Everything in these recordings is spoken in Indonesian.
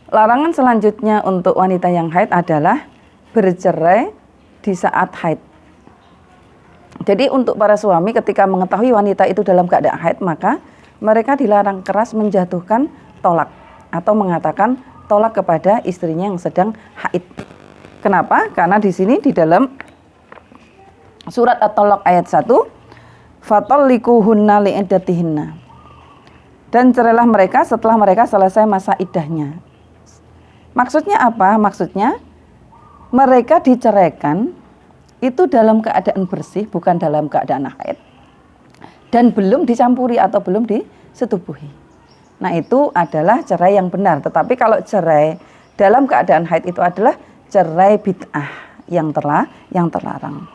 Larangan selanjutnya untuk wanita yang haid adalah bercerai di saat haid. Jadi untuk para suami ketika mengetahui wanita itu dalam keadaan haid, maka mereka dilarang keras menjatuhkan tolak atau mengatakan tolak kepada istrinya yang sedang haid. Kenapa? Karena di sini di dalam surat At-Thalaq ayat 1, fatalliquhunna li'iddatihinna. Dan cerailah mereka setelah mereka selesai masa iddahnya. Maksudnya apa? Maksudnya mereka diceraikan itu dalam keadaan bersih, bukan dalam keadaan haid, dan belum dicampuri atau belum disetubuhi. Nah, itu adalah cerai yang benar. Tetapi kalau cerai dalam keadaan haid itu adalah cerai bid'ah yang terlarang.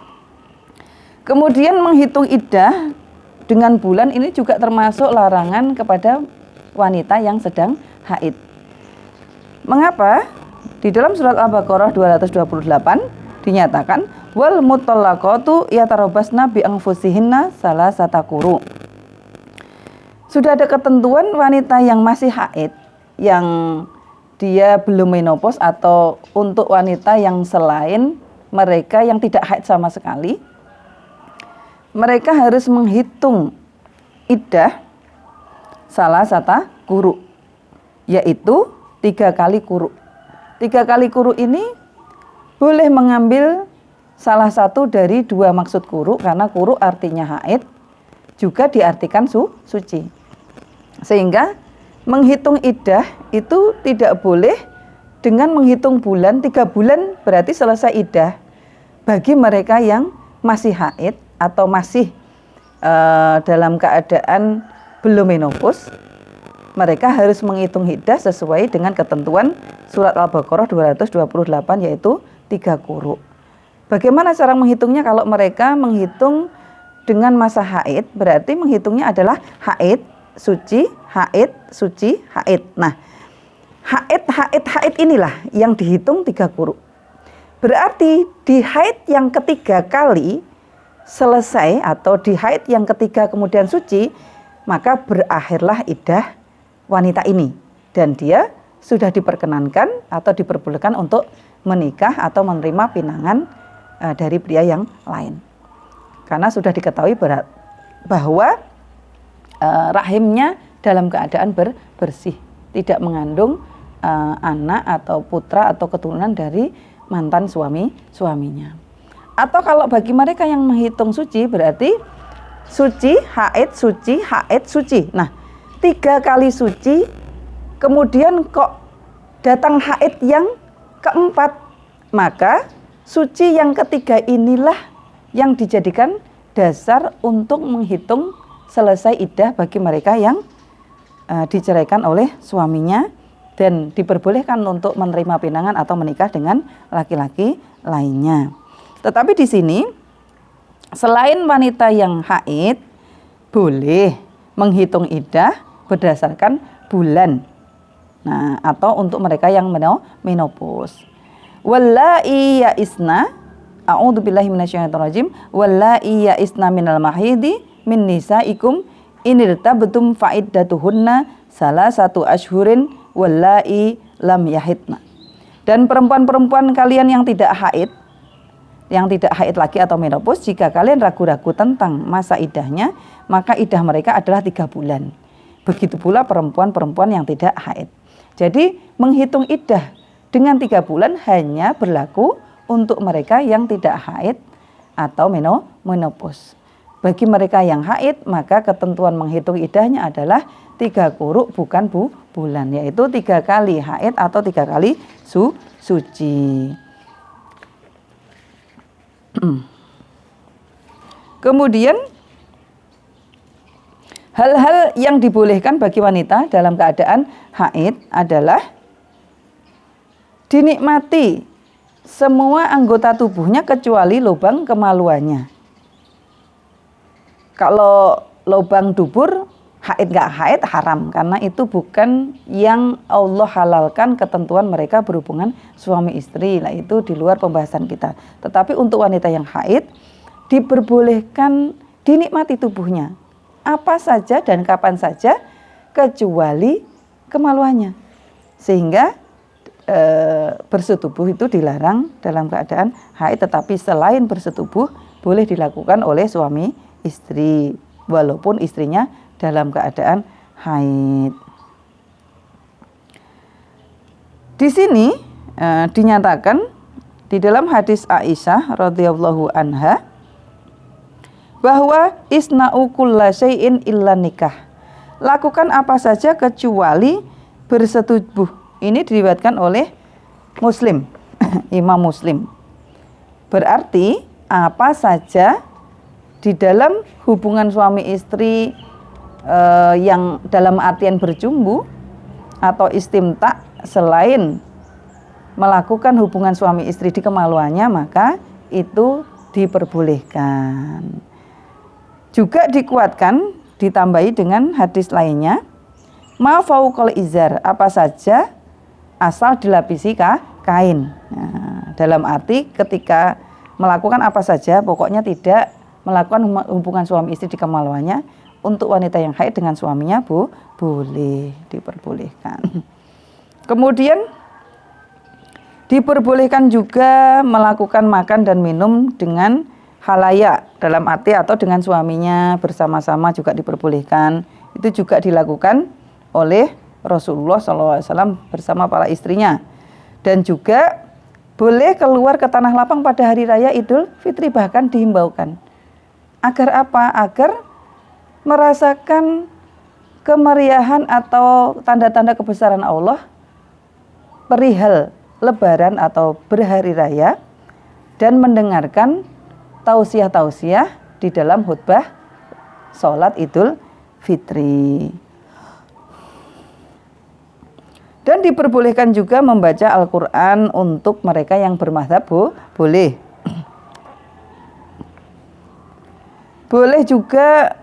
Kemudian menghitung iddah dengan bulan ini juga termasuk larangan kepada wanita yang sedang haid. Mengapa? Di dalam surat Al-Baqarah 228 dinyatakan wal mutallaqatu yatarabasna bi anfusihinna salasata quru. Sudah ada ketentuan wanita yang masih haid, yang dia belum menopause, atau untuk wanita yang selain mereka yang tidak haid sama sekali, mereka harus menghitung iddah salasata quru, yaitu 3 kali quru. 3 kali quru ini boleh mengambil salah satu dari 2 maksud quru, karena quru artinya haid, juga diartikan suci. Sehingga menghitung iddah itu tidak boleh dengan menghitung bulan. 3 bulan berarti selesai iddah. Bagi mereka yang masih haid atau masih dalam keadaan belum menopause, mereka harus menghitung iddah sesuai dengan ketentuan surat Al-Baqarah 228, yaitu 3 quru. Bagaimana cara menghitungnya? Kalau mereka menghitung dengan masa haid, berarti menghitungnya adalah haid, suci, haid, suci, haid. Nah, haid inilah yang dihitung 3 quru. Berarti di haid yang ketiga kali selesai, atau di haid yang ketiga kemudian suci, maka berakhirlah iddah wanita ini, dan dia sudah diperkenankan atau diperbolehkan untuk menikah atau menerima pinangan dari pria yang lain. Karena sudah diketahui bahwa rahimnya dalam keadaan bersih, tidak mengandung anak atau putra atau keturunan dari mantan suaminya. Atau kalau bagi mereka yang menghitung suci, berarti suci, haid, suci, haid, suci. Nah, 3 kali suci, kemudian kok datang haid yang keempat, maka suci yang ketiga inilah yang dijadikan dasar untuk menghitung selesai iddah bagi mereka yang diceraikan oleh suaminya dan diperbolehkan untuk menerima pinangan atau menikah dengan laki-laki lainnya. Tetapi di sini selain wanita yang haid boleh menghitung iddah berdasarkan bulan. Nah, atau untuk mereka yang menopause. Wallahi ya'isna, a'udzubillahi minasyaitonirrajim, wallahi ya'isna minal mahidi min nisaikum inirtabtum fa'iddatuhunna salasatu ashhurin wallahi lam yahidna. Dan perempuan-perempuan kalian yang tidak haid lagi atau menopause, jika kalian ragu-ragu tentang masa iddahnya, maka iddah mereka adalah 3 bulan. Begitu pula perempuan-perempuan yang tidak haid. Jadi menghitung iddah dengan 3 bulan hanya berlaku untuk mereka yang tidak haid atau menopause. Bagi mereka yang haid, maka ketentuan menghitung iddahnya adalah 3 quru, bukan bulan, yaitu 3 kali haid atau 3 kali suci. Kemudian hal-hal yang dibolehkan bagi wanita dalam keadaan haid adalah dinikmati semua anggota tubuhnya kecuali lubang kemaluannya. Kalau lubang dubur, haid nggak haid haram, karena itu bukan yang Allah halalkan ketentuan mereka berhubungan suami istri. Lah itu di luar pembahasan kita. Tetapi untuk wanita yang haid diperbolehkan dinikmati tubuhnya apa saja dan kapan saja kecuali kemaluannya. Sehingga bersetubuh itu dilarang dalam keadaan haid, tetapi selain bersetubuh boleh dilakukan oleh suami istri walaupun istrinya dalam keadaan haid. Di sini dinyatakan di dalam hadis Aisyah radhiyallahu anha bahwa isna'u kulla syai'in illa nikah. Lakukan apa saja kecuali bersetubuh. Ini diriwayatkan oleh Muslim, Imam Muslim. Berarti apa saja di dalam hubungan suami istri yang dalam artian berjumbu atau istimta selain melakukan hubungan suami istri di kemaluannya, maka itu diperbolehkan. Juga dikuatkan, ditambahi dengan hadis lainnya, ma fauqal izar, apa saja asal dilapisi kain. Nah, dalam arti ketika melakukan apa saja, pokoknya tidak melakukan hubungan suami istri di kemaluannya. Untuk wanita yang haid dengan suaminya boleh, diperbolehkan. Kemudian diperbolehkan juga melakukan makan dan minum dengan halayak, dalam arti atau dengan suaminya bersama-sama juga diperbolehkan. Itu juga dilakukan oleh Rasulullah SAW bersama para istrinya. Dan juga boleh keluar ke tanah lapang pada hari raya Idul Fitri, bahkan dihimbaukan. Agar apa? Agar merasakan kemeriahan atau tanda-tanda kebesaran Allah perihal Lebaran atau berhari raya, dan mendengarkan tausiah-tausiah di dalam khutbah sholat Idul Fitri. Dan diperbolehkan juga membaca Al-Quran untuk mereka yang bermadzhab boleh. Boleh juga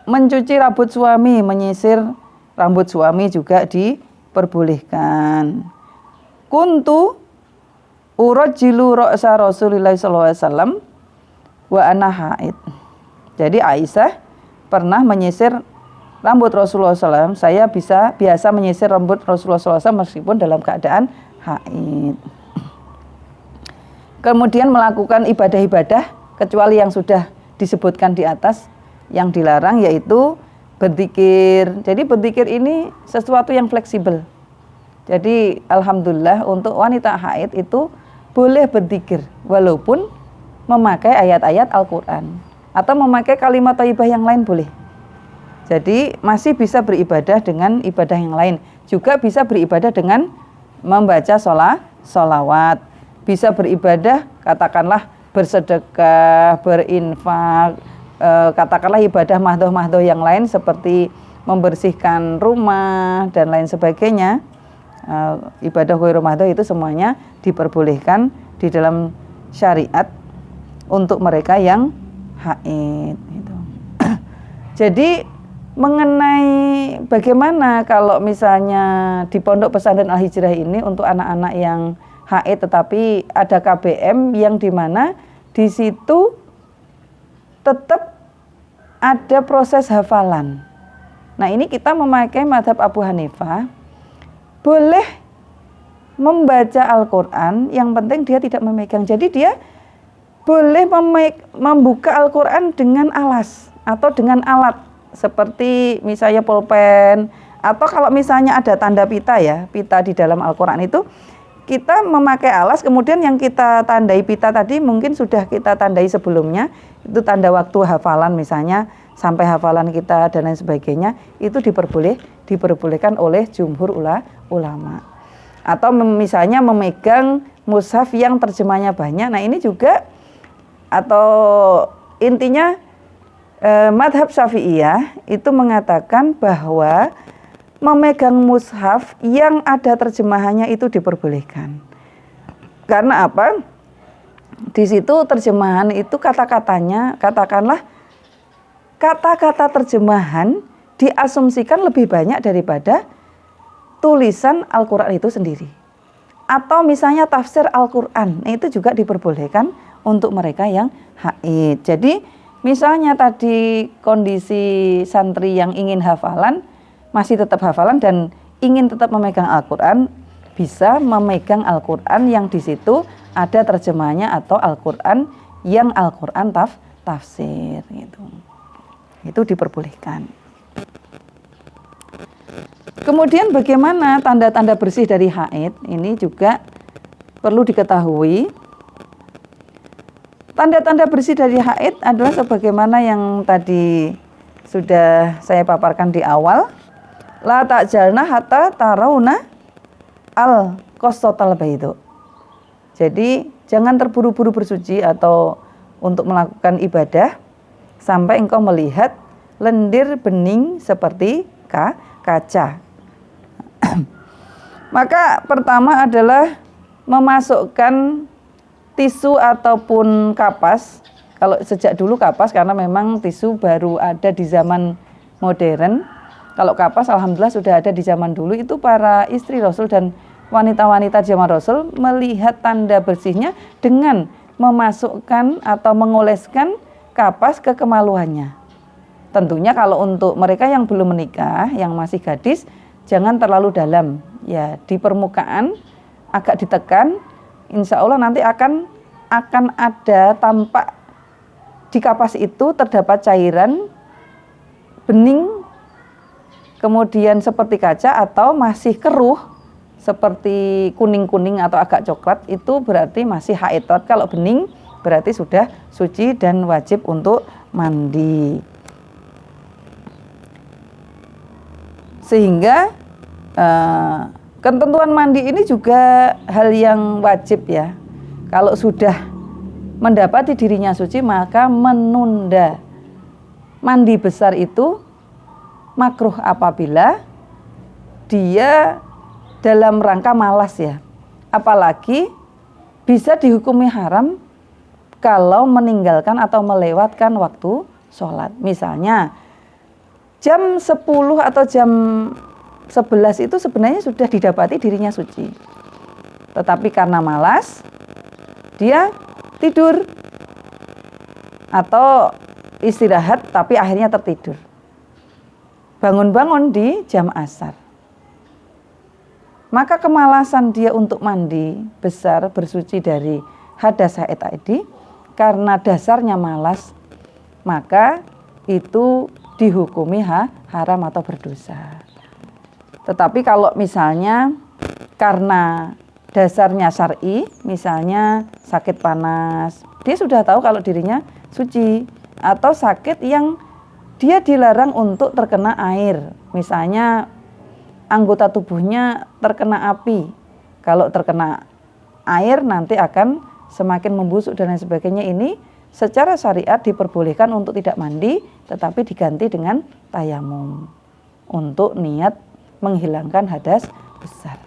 mencuci rambut suami, menyisir rambut suami juga diperbolehkan. Kuntu urajjilu ra'sa Rasulillah SAW wa ana haid. Jadi Aisyah pernah menyisir rambut Rasulullah SAW. Saya biasa menyisir rambut Rasulullah SAW meskipun dalam keadaan haid. Kemudian melakukan ibadah-ibadah kecuali yang sudah disebutkan di atas, yang dilarang yaitu berzikir. Jadi berzikir ini sesuatu yang fleksibel. Jadi alhamdulillah untuk wanita haid itu boleh berzikir walaupun memakai ayat-ayat Al-Quran atau memakai kalimat thayyibah yang lain boleh. Jadi masih bisa beribadah dengan ibadah yang lain. Juga bisa beribadah dengan membaca sholawat. Bisa beribadah, katakanlah bersedekah, berinfak, katakanlah ibadah mahdoh-mahdoh yang lain seperti membersihkan rumah dan lain sebagainya. Ibadah ghairu mahdoh itu semuanya diperbolehkan di dalam syariat untuk mereka yang haid. Gitu. Jadi mengenai bagaimana kalau misalnya di Pondok Pesantren Al-Hijrah ini untuk anak-anak yang haid tetapi ada KBM yang dimana di situ tetap ada proses hafalan. Nah ini kita memakai mazhab Abu Hanifah, boleh membaca Al-Quran, yang penting dia tidak memegang. Jadi dia boleh membuka Al-Quran dengan alas atau dengan alat seperti misalnya pulpen, atau kalau misalnya ada tanda pita ya, pita di dalam Al-Quran itu kita memakai alas, kemudian yang kita tandai pita tadi mungkin sudah kita tandai sebelumnya, itu tanda waktu hafalan misalnya sampai hafalan kita dan lain sebagainya, itu diperbolehkan oleh jumhur ulama. Atau misalnya memegang mushaf yang terjemahnya banyak. Nah ini juga, atau intinya madhab Syafi'iyah itu mengatakan bahwa memegang mushaf yang ada terjemahannya itu diperbolehkan. Karena apa? Di situ terjemahan itu kata-katanya, katakanlah kata-kata terjemahan diasumsikan lebih banyak daripada tulisan Al-Quran itu sendiri. Atau misalnya tafsir Al-Quran, nah itu juga diperbolehkan untuk mereka yang haid. Jadi misalnya tadi kondisi santri yang ingin hafalan, masih tetap hafalan dan ingin tetap memegang Al-Quran, bisa memegang Al-Quran yang di situ ada terjemahnya atau Al-Quran yang Al-Quran tafsir gitu. Itu diperbolehkan. Kemudian bagaimana tanda-tanda bersih dari haid? Ini juga perlu diketahui. Tanda-tanda bersih dari haid adalah sebagaimana yang tadi sudah saya paparkan di awal. La ta'jalna hatta tarawna al-qassatal baidu. Jadi jangan terburu-buru bersuci atau untuk melakukan ibadah sampai engkau melihat lendir bening seperti kaca. Maka pertama adalah memasukkan tisu ataupun kapas. Kalau sejak dulu kapas karena memang tisu baru ada di zaman modern. Kalau kapas alhamdulillah sudah ada di zaman dulu. Itu para istri Rasul dan wanita-wanita zaman Rasul melihat tanda bersihnya dengan memasukkan atau mengoleskan kapas ke kemaluannya. Tentunya kalau untuk mereka yang belum menikah, yang masih gadis, jangan terlalu dalam. Ya, di permukaan agak ditekan, insya Allah nanti akan ada tampak di kapas itu terdapat cairan bening, kemudian seperti kaca atau masih keruh seperti kuning-kuning atau agak coklat, itu berarti masih haid. Kalau bening berarti sudah suci dan wajib untuk mandi. Sehingga ketentuan mandi ini juga hal yang wajib ya. Kalau sudah mendapati dirinya suci maka menunda mandi besar itu makruh apabila dia dalam rangka malas ya. Apalagi bisa dihukumi haram kalau meninggalkan atau melewatkan waktu sholat. Misalnya jam 10 atau jam 11 itu sebenarnya sudah didapati dirinya suci. Tetapi karena malas, dia tidur atau istirahat tapi akhirnya tertidur. Bangun-bangun di jam asar. Maka kemalasan dia untuk mandi besar bersuci dari hadas haid tadi karena dasarnya malas, maka itu dihukumi haram atau berdosa. Tetapi kalau misalnya karena dasarnya syar'i, misalnya sakit panas, dia sudah tahu kalau dirinya suci, atau sakit yang dia dilarang untuk terkena air, misalnya anggota tubuhnya terkena api. Kalau terkena air nanti akan semakin membusuk dan lain sebagainya. Ini secara syariat diperbolehkan untuk tidak mandi, tetapi diganti dengan tayamum untuk niat menghilangkan hadas besar.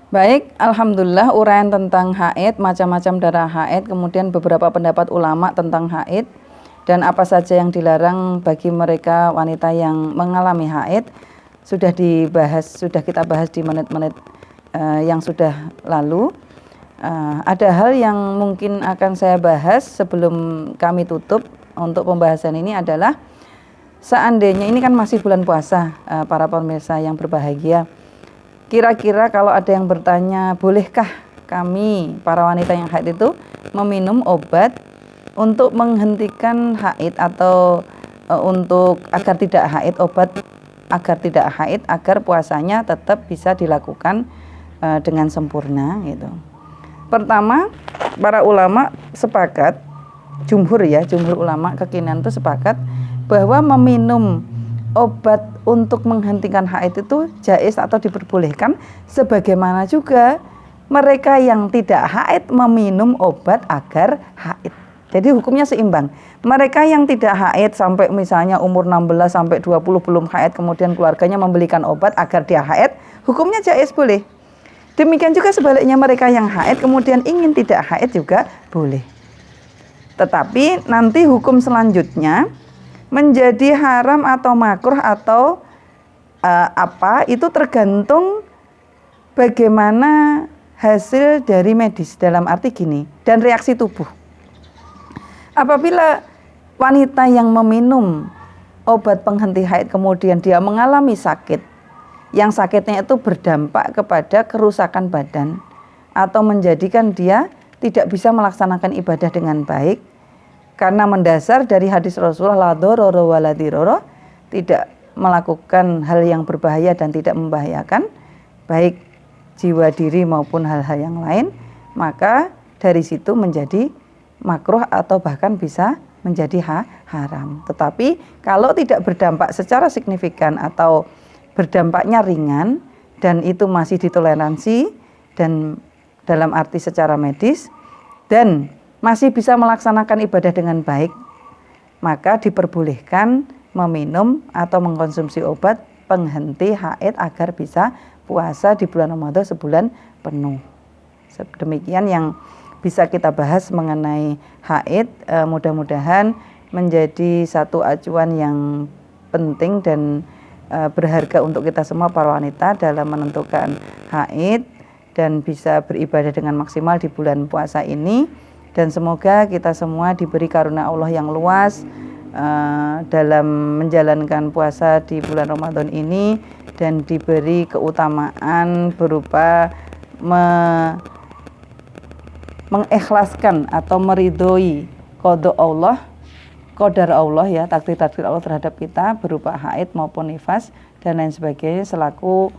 Baik, alhamdulillah uraian tentang haid, macam-macam darah haid, kemudian beberapa pendapat ulama tentang haid dan apa saja yang dilarang bagi mereka wanita yang mengalami haid sudah kita bahas di menit-menit yang sudah lalu. Ada hal yang mungkin akan saya bahas sebelum kami tutup untuk pembahasan ini adalah seandainya ini kan masih bulan puasa, para pemirsa yang berbahagia. Kira-kira kalau ada yang bertanya, bolehkah kami para wanita yang haid itu meminum obat untuk menghentikan haid atau untuk agar tidak haid, obat agar tidak haid, agar puasanya tetap bisa dilakukan dengan sempurna gitu. Pertama, para ulama sepakat, jumhur ulama kekinian itu sepakat bahwa meminum obat untuk menghentikan haid itu jaiz atau diperbolehkan, sebagaimana juga mereka yang tidak haid meminum obat agar haid. Jadi hukumnya seimbang. Mereka yang tidak haid sampai misalnya umur 16 sampai 20 belum haid, kemudian keluarganya membelikan obat agar dia haid, hukumnya jaiz boleh. Demikian juga sebaliknya mereka yang haid kemudian ingin tidak haid juga boleh. Tetapi nanti hukum selanjutnya menjadi haram atau makruh atau apa itu tergantung bagaimana hasil dari medis, dalam arti gini, dan reaksi tubuh. Apabila wanita yang meminum obat penghenti haid kemudian dia mengalami sakit yang sakitnya itu berdampak kepada kerusakan badan atau menjadikan dia tidak bisa melaksanakan ibadah dengan baik, karena mendasar dari hadis Rasulullah la dororo wala diroro, tidak melakukan hal yang berbahaya dan tidak membahayakan baik jiwa diri maupun hal-hal yang lain, maka dari situ menjadi makruh atau bahkan bisa menjadi haram. Tetapi kalau tidak berdampak secara signifikan atau berdampaknya ringan dan itu masih ditoleransi dan dalam arti secara medis dan masih bisa melaksanakan ibadah dengan baik, maka diperbolehkan meminum atau mengkonsumsi obat penghenti haid agar bisa puasa di bulan Ramadan sebulan penuh. Demikian yang bisa kita bahas mengenai haid. Mudah-mudahan menjadi satu acuan yang penting dan berharga untuk kita semua para wanita dalam menentukan haid dan bisa beribadah dengan maksimal di bulan puasa ini. Dan semoga kita semua diberi karunia Allah yang luas dalam menjalankan puasa di bulan Ramadan ini dan diberi keutamaan berupa mengikhlaskan atau meridhoi qada Allah, qadar Allah ya, takdir-takdir Allah terhadap kita berupa haid maupun nifas dan lain sebagainya selaku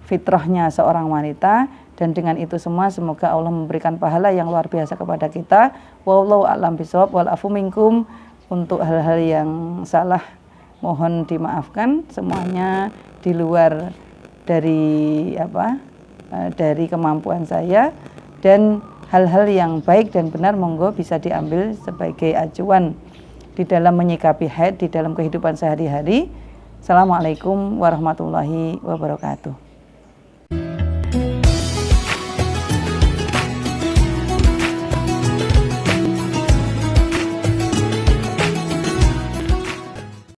fitrahnya seorang wanita. Dan dengan itu semua semoga Allah memberikan pahala yang luar biasa kepada kita. Wallahu a'lam bishawab wal afu minkum. Untuk hal-hal yang salah mohon dimaafkan, semuanya di luar dari dari kemampuan saya, dan hal-hal yang baik dan benar monggo bisa diambil sebagai acuan di dalam menyikapi haid di dalam kehidupan sehari-hari. Assalamualaikum warahmatullahi wabarakatuh.